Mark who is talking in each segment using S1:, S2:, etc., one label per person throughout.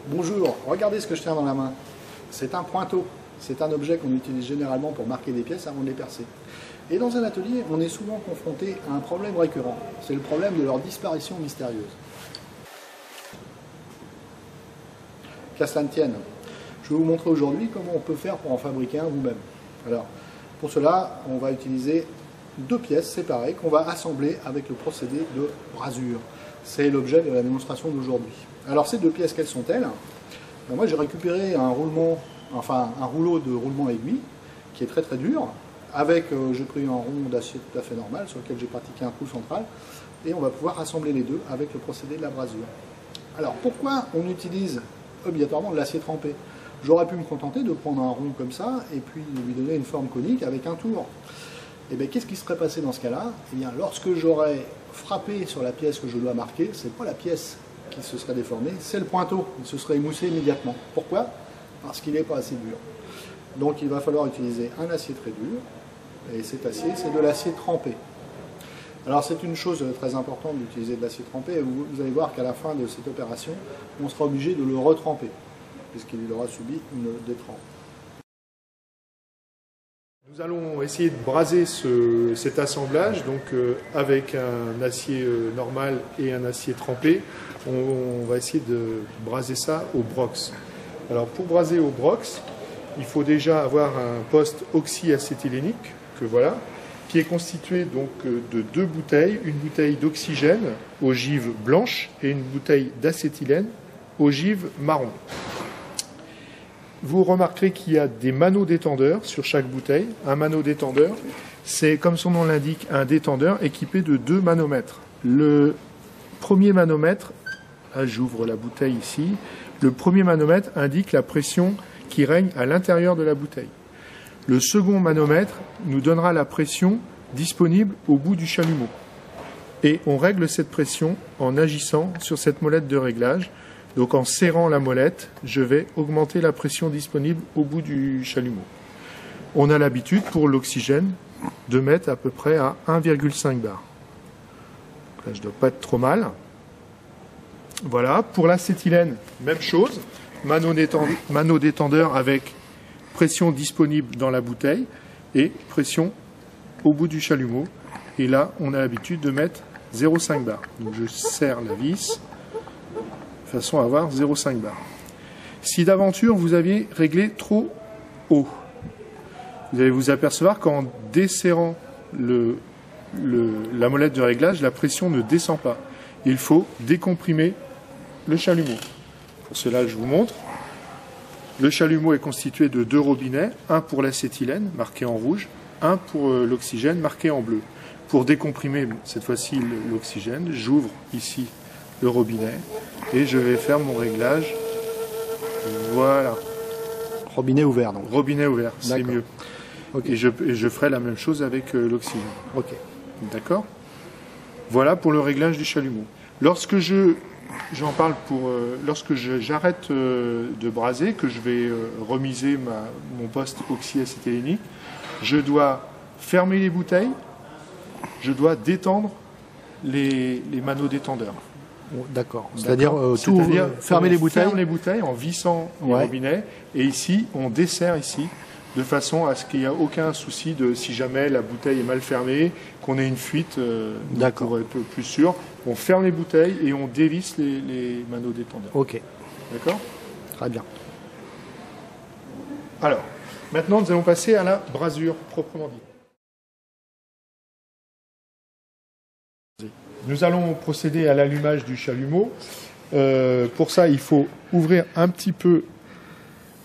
S1: Bonjour, regardez ce que je tiens dans la main. C'est un pointeau. C'est un objet qu'on utilise généralement pour marquer des pièces avant de les percer. Et dans un atelier, on est souvent confronté à un problème récurrent. C'est le problème de leur disparition mystérieuse. Qu'à cela ne tienne, je vais vous montrer aujourd'hui comment on peut faire pour en fabriquer un vous-même. Alors, pour cela, on va utiliser deux pièces séparées qu'on va assembler avec le procédé de brasure. C'est l'objet de la démonstration d'aujourd'hui. Alors, ces deux pièces, quelles sont-elles? Moi, j'ai récupéré un rouleau de roulement aiguille qui est très très dur. Avec, j'ai pris un rond d'acier tout à fait normal sur lequel j'ai pratiqué un trou central. Et on va pouvoir assembler les deux avec le procédé de la brasure. Alors, pourquoi on utilise obligatoirement de l'acier trempé? J'aurais pu me contenter de prendre un rond comme ça et puis de lui donner une forme conique avec un tour. Et bien, qu'est-ce qui serait passé dans ce cas-là? Eh bien, lorsque j'aurais frappé sur la pièce que je dois marquer, c'est pas la pièce qui se serait déformée, c'est le pointeau. Il se serait émoussé immédiatement. Pourquoi? Parce qu'il n'est pas assez dur. Donc, il va falloir utiliser un acier très dur. Et cet acier, c'est de l'acier trempé. Alors, c'est une chose très importante d'utiliser de l'acier trempé. Vous allez voir qu'à la fin de cette opération, on sera obligé de le retremper, puisqu'il aura subi une détrempe.
S2: Nous allons essayer de braser cet assemblage donc, avec un acier normal et un acier trempé. On va essayer de braser ça au brox. Alors, pour braser au brox, il faut déjà avoir un poste oxyacétylénique, que voilà, qui est constitué donc de deux bouteilles, une bouteille d'oxygène ogive blanche et une bouteille d'acétylène ogive marron. Vous remarquerez qu'il y a des manots détendeurs sur chaque bouteille. Un manot détendeur, c'est, comme son nom l'indique, un détendeur équipé de deux manomètres. Le premier manomètre, là j'ouvre la bouteille ici, le premier manomètre indique la pression qui règne à l'intérieur de la bouteille. Le second manomètre nous donnera la pression disponible au bout du chalumeau. Et on règle cette pression en agissant sur cette molette de réglage. Donc en serrant la molette, je vais augmenter la pression disponible au bout du chalumeau. On a l'habitude pour l'oxygène de mettre à peu près à 1,5 bar. Donc là, je ne dois pas être trop mal. Voilà, pour l'acétylène, même chose. Manot détendeur avec pression disponible dans la bouteille et pression au bout du chalumeau. Et là, on a l'habitude de mettre 0,5 bar. Donc je serre la vis de façon à avoir 0,5 bar. Si d'aventure vous aviez réglé trop haut, vous allez vous apercevoir qu'en desserrant la molette de réglage, la pression ne descend pas. Il faut décomprimer le chalumeau. Pour cela, je vous montre. Le chalumeau est constitué de deux robinets, un pour l'acétylène, marqué en rouge, un pour l'oxygène, marqué en bleu. Pour décomprimer, cette fois-ci, l'oxygène, j'ouvre ici le robinet et je vais faire mon réglage. Voilà.
S1: Robinet ouvert, donc.
S2: Robinet ouvert, c'est mieux.
S1: Okay.
S2: Et je ferai la même chose avec l'oxygène.
S1: Ok.
S2: D'accord? Voilà pour le réglage du chalumeau. Lorsque lorsque j'arrête de braser, que je vais remiser mon poste oxyacétylénique, je dois fermer les bouteilles, je dois détendre les manots détendeurs.
S1: D'accord. C'est-à-dire fermer les bouteilles.
S2: On ferme les bouteilles en vissant les robinets et ici, on dessert ici de façon à ce qu'il n'y ait aucun souci de si jamais la bouteille est mal fermée, qu'on ait une fuite pour être plus sûr. On ferme les bouteilles et on dévisse les manots détendeurs.
S1: Ok.
S2: D'accord?
S1: Très bien.
S2: Alors, maintenant nous allons passer à la brasure proprement dit. Nous allons procéder à l'allumage du chalumeau. Pour ça, il faut ouvrir un petit peu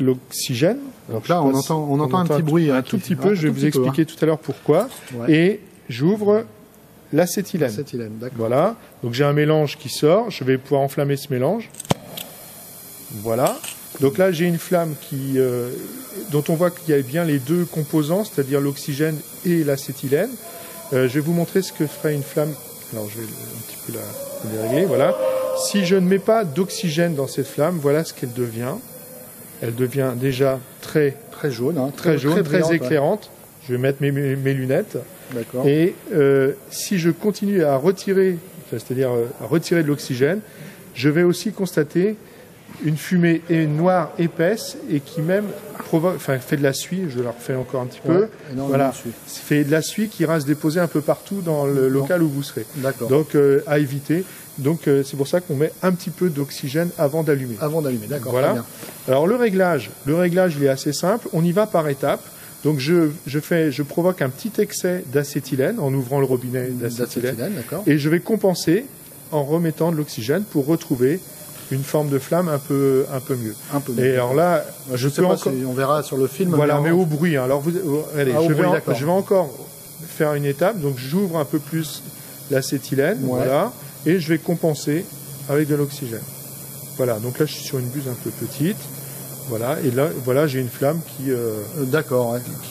S2: l'oxygène.
S1: Donc là, on entend un petit bruit.
S2: Un tout petit peu, je vais vous expliquer tout à l'heure pourquoi. Ouais. Et j'ouvre l'acétylène. Voilà. Donc j'ai un mélange qui sort. Je vais pouvoir enflammer ce mélange. Voilà. Donc là, j'ai une flamme dont on voit qu'il y a bien les deux composants, c'est-à-dire l'oxygène et l'acétylène. Je vais vous montrer ce que ferait une flamme. Alors je vais un petit peu la dérégler. Voilà. Si je ne mets pas d'oxygène dans cette flamme, voilà ce qu'elle devient. Elle devient déjà très jaune, très éclairante. Ouais. Je vais mettre mes lunettes.
S1: D'accord.
S2: Et si je continue à retirer, c'est-à-dire à retirer de l'oxygène, je vais aussi constater une fumée noire épaisse et qui même provoque, enfin fait de la suie, je la refais encore un petit peu, voilà, fait de la suie qui ira se déposer un peu partout dans le local où vous serez.
S1: D'accord.
S2: Donc à éviter. Donc c'est pour ça qu'on met un petit peu d'oxygène avant d'allumer.
S1: Avant d'allumer, d'accord.
S2: Voilà.
S1: Très bien.
S2: Alors le réglage il est assez simple, on y va par étapes. Donc je provoque un petit excès d'acétylène en ouvrant le robinet d'acétylène et je vais compenser en remettant de l'oxygène pour retrouver une forme de flamme un peu mieux. Et alors là,
S1: je sais pas si on verra sur le film.
S2: Voilà, mais au bruit. Hein. Alors allez, je vais encore faire une étape. Donc j'ouvre un peu plus l'acétylène, voilà, et je vais compenser avec de l'oxygène. Voilà. Donc là, je suis sur une buse un peu petite. Voilà, et là, voilà, j'ai une flamme qui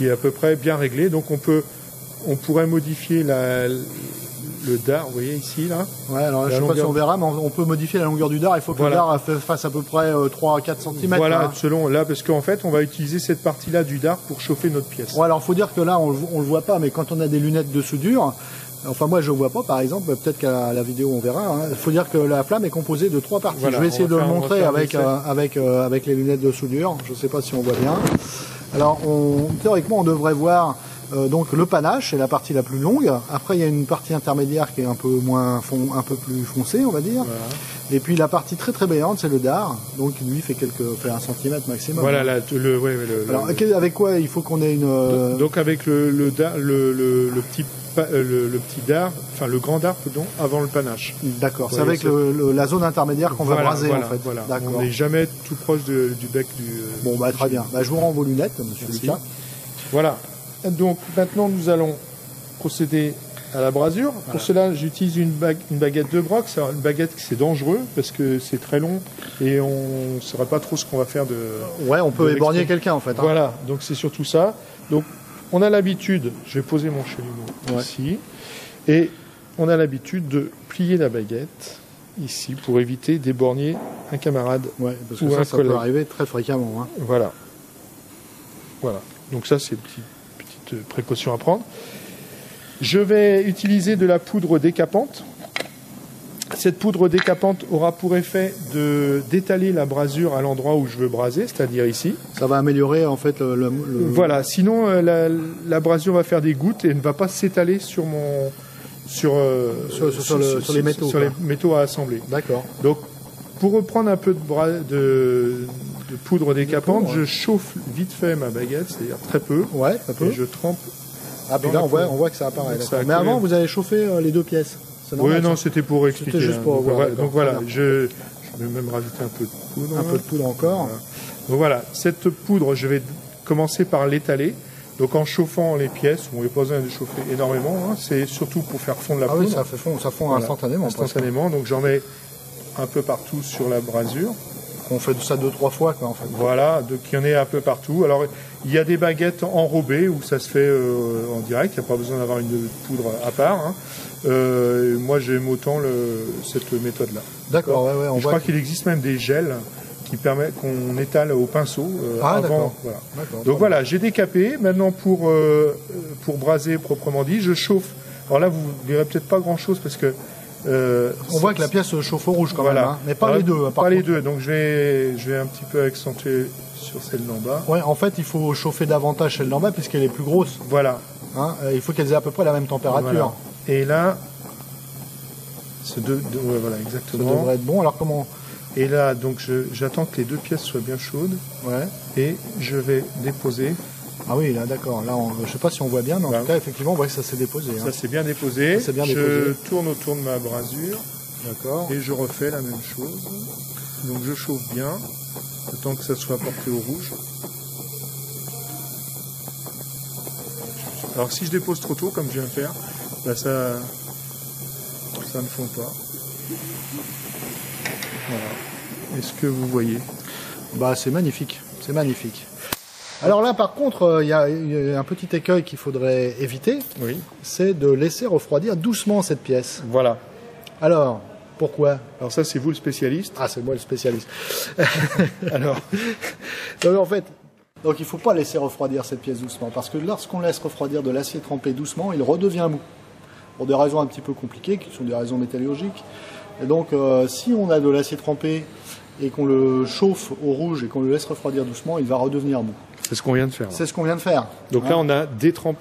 S2: est à peu près bien réglée. Donc on pourrait modifier le dard, vous voyez ici, là.
S1: Ouais, alors je sais pas si on verra, mais on peut modifier la longueur du dard. Il faut que le dard fasse à peu près 3 à 4 cm.
S2: Voilà,
S1: hein.
S2: selon là, parce qu'en fait, on va utiliser cette partie-là du dard pour chauffer notre pièce.
S1: Ouais, alors faut dire que là, on le voit pas, mais quand on a des lunettes de soudure, enfin moi je vois pas par exemple, peut-être qu'à la vidéo on verra, hein. Il faut dire que la flamme est composée de 3 parties. Voilà, je vais essayer de le montrer avec les lunettes de soudure, je sais pas si on voit bien. Alors théoriquement on devrait voir donc le panache, c'est la partie la plus longue. Après il y a une partie intermédiaire qui est un peu plus foncée on va dire. Voilà. Et puis la partie très très brillante c'est le dard, donc lui fait fait 1 cm maximum.
S2: Voilà, là,
S1: alors avec quoi il faut qu'on ait une...
S2: Donc avec le petit dard, enfin le grand dard, pardon, avant le panache.
S1: D'accord, c'est avec la zone intermédiaire qu'on va braser en fait.
S2: Voilà. On n'est jamais tout proche du bec du...
S1: Bon, bah très bien. Bah, je vous rends vos lunettes, monsieur Lucas.
S2: Voilà. Donc maintenant nous allons procéder à la brasure. Voilà. Pour cela j'utilise une baguette de broc. C'est une baguette qui c'est dangereux parce que c'est très long et on ne saurait pas trop ce qu'on va faire de...
S1: Ouais, on peut éborgner quelqu'un en fait. Hein.
S2: Voilà, donc c'est surtout ça. Donc on a l'habitude, je vais poser mon chalumeau ici, et on a l'habitude de plier la baguette ici pour éviter d'éborgner un camarade ou un collègue.
S1: Ça peut arriver très fréquemment. Hein.
S2: Voilà. Voilà. Donc ça c'est une petite précaution à prendre. Je vais utiliser de la poudre décapante. Cette poudre décapante aura pour effet d'étaler la brasure à l'endroit où je veux braser, c'est-à-dire ici.
S1: Ça va améliorer en fait
S2: Voilà, sinon la brasure va faire des gouttes et ne va pas s'étaler sur les métaux à assembler.
S1: D'accord.
S2: Donc pour reprendre un peu de poudre décapante, je chauffe vite fait ma baguette, c'est-à-dire très peu.
S1: Ouais, très peu.
S2: Et je trempe.
S1: Ah puis là on voit que ça apparaît. Mais avant vous avez chauffé les 2 pièces.
S2: Oui, non, c'était pour expliquer.
S1: C'était juste pour voir.
S2: Donc voilà, je vais même rajouter un peu de poudre.
S1: Un peu de poudre encore.
S2: Voilà. Donc voilà, cette poudre, je vais commencer par l'étaler. Donc en chauffant les pièces, on n'a pas besoin de chauffer énormément, hein, c'est surtout pour faire fondre la poudre.
S1: Oui, ça fond voilà, instantanément.
S2: Instantanément, donc j'en mets un peu partout sur la brasure.
S1: On fait ça 2-3 fois quoi en fait.
S2: Voilà, donc il y en a un peu partout. Alors il y a des baguettes enrobées où ça se fait en direct, il n'y a pas besoin d'avoir une poudre à part. Hein. Moi j'aime autant cette méthode-là.
S1: D'accord, ouais,
S2: je crois qu'il existe même des gels qui permettent qu'on étale au pinceau avant. Voilà. Donc voilà, j'ai décapé. Maintenant pour braser proprement dit, je chauffe. Alors là vous ne verrez peut-être pas grand-chose parce que
S1: on voit que la pièce chauffe au rouge quand même, hein, mais pas les deux.
S2: Pas les deux, donc je vais un petit peu accentuer sur celle d'en bas.
S1: Ouais, en fait il faut chauffer davantage celle d'en bas puisqu'elle est plus grosse.
S2: Voilà.
S1: Hein, il faut qu'elles aient à peu près la même température.
S2: Voilà. Et là, voilà, exactement.
S1: Ça devrait être bon. Alors comment?
S2: Et là, donc j'attends que les 2 pièces soient bien chaudes.
S1: Ouais.
S2: Et je vais déposer.
S1: Ah oui, là, d'accord. Là, je sais pas si on voit bien, mais en tout cas, effectivement, on voit que ça s'est déposé.
S2: Ça s'est bien déposé. Je tourne autour de ma brasure.
S1: D'accord.
S2: Et je refais la même chose. Donc je chauffe bien, le temps que ça soit porté au rouge. Alors si je dépose trop tôt, comme je viens de faire, là ça ne fond pas. Voilà. Est-ce que vous voyez?
S1: Bah c'est magnifique, c'est magnifique. Alors là par contre, il y a un petit écueil qu'il faudrait éviter,
S2: oui.
S1: C'est de laisser refroidir doucement cette pièce.
S2: Voilà.
S1: Alors, pourquoi?
S2: Alors ça c'est vous le spécialiste.
S1: Ah c'est moi le spécialiste. Alors, en fait, donc il ne faut pas laisser refroidir cette pièce doucement, parce que lorsqu'on laisse refroidir de l'acier trempé doucement, il redevient mou. Pour des raisons un petit peu compliquées, qui sont des raisons métallurgiques. Et donc si on a de l'acier trempé et qu'on le chauffe au rouge et qu'on le laisse refroidir doucement, il va redevenir mou.
S2: C'est ce qu'on vient de faire.
S1: C'est ce qu'on vient de faire.
S2: Donc là, on a détrempé,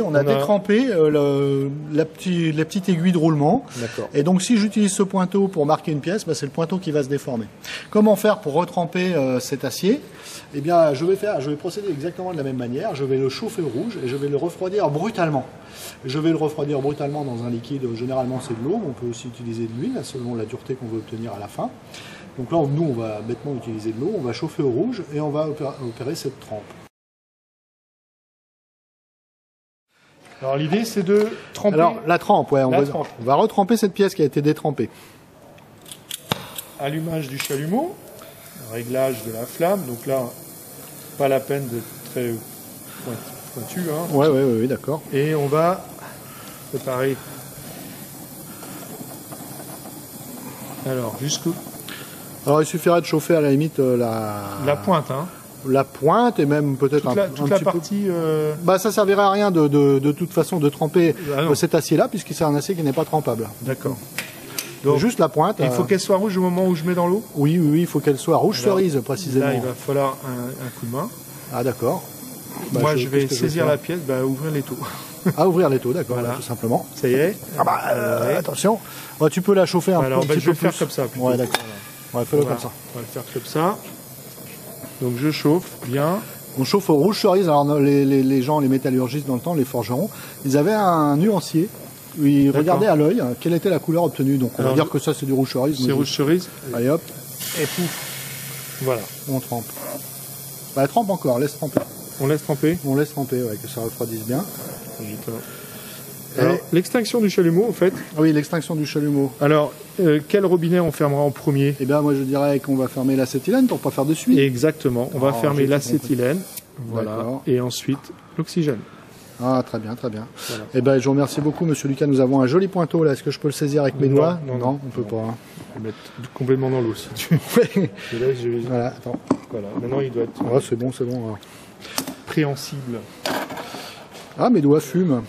S1: on a détrempé la petite aiguille de roulement.
S2: D'accord.
S1: Et donc, si j'utilise ce pointeau pour marquer une pièce, c'est le pointeau qui va se déformer. Comment faire pour retremper cet acier? Eh bien, je vais procéder exactement de la même manière. Je vais le chauffer au rouge et je vais le refroidir brutalement. Je vais le refroidir brutalement dans un liquide. Généralement, c'est de l'eau. On peut aussi utiliser de l'huile, selon la dureté qu'on veut obtenir à la fin. Donc là, nous, on va bêtement utiliser de l'eau, on va chauffer au rouge et on va opérer cette trempe.
S2: Alors l'idée, c'est de tremper.
S1: Alors la trempe, ouais, on va retremper cette pièce qui a été détrempée.
S2: Allumage du chalumeau, réglage de la flamme. Donc là, pas la peine d'être très pointu. Hein.
S1: Ouais, d'accord.
S2: Et on va préparer. Alors jusqu'au.
S1: Alors il suffirait de chauffer à la limite
S2: la pointe, hein.
S1: La pointe et même peut-être
S2: toute la partie.
S1: Ça servirait à rien de toute façon de tremper cet acier-là puisque c'est un acier qui n'est pas trempable.
S2: D'accord. Donc
S1: juste la pointe.
S2: Il faut qu'elle soit rouge au moment où je mets dans l'eau.
S1: Oui, il faut qu'elle soit rouge cerise précisément.
S2: Là, il va falloir un coup de main.
S1: Ah d'accord.
S2: Moi, je vais saisir la pièce, ouvrir l'étau.
S1: Ouvrir l'étau, d'accord,
S2: voilà.
S1: tout simplement.
S2: Ça y est.
S1: Attention. Tu peux la chauffer un petit peu plus.
S2: Je vais faire comme ça.
S1: Ouais, d'accord. Ouais, fais-le comme ça.
S2: On va le faire comme ça. Donc je chauffe bien.
S1: On chauffe au rouge cerise. Alors les gens, les métallurgistes dans le temps, les forgerons, ils avaient un nuancier où ils regardaient à l'œil quelle était la couleur obtenue. Donc on va dire que ça c'est du rouge cerise.
S2: C'est rouge cerise.
S1: Allez hop.
S2: Et pouf. Voilà.
S1: On trempe. Trempe encore, laisse tremper.
S2: On laisse tremper.
S1: On laisse tremper, que ça refroidisse bien.
S2: Alors, l'extinction du chalumeau, en fait.
S1: Oui, l'extinction du chalumeau.
S2: Alors, quel robinet on fermera en premier?
S1: Eh bien, moi, je dirais qu'on va fermer l'acétylène pour pas faire de suie.
S2: Exactement. On va fermer l'acétylène. Voilà. Et ensuite, l'oxygène.
S1: Ah, très bien, très bien. Voilà. Eh bien, je vous remercie beaucoup, monsieur Lucas. Nous avons un joli pointeau, là. Est-ce que je peux le saisir avec mes doigts? Non, on peut pas. Hein.
S2: Je vais mettre complètement dans l'eau, si tu veux.
S1: Voilà, attends.
S2: Voilà. Maintenant, il doit être...
S1: c'est bon.
S2: Préhensible.
S1: Ah, mes doigts fument.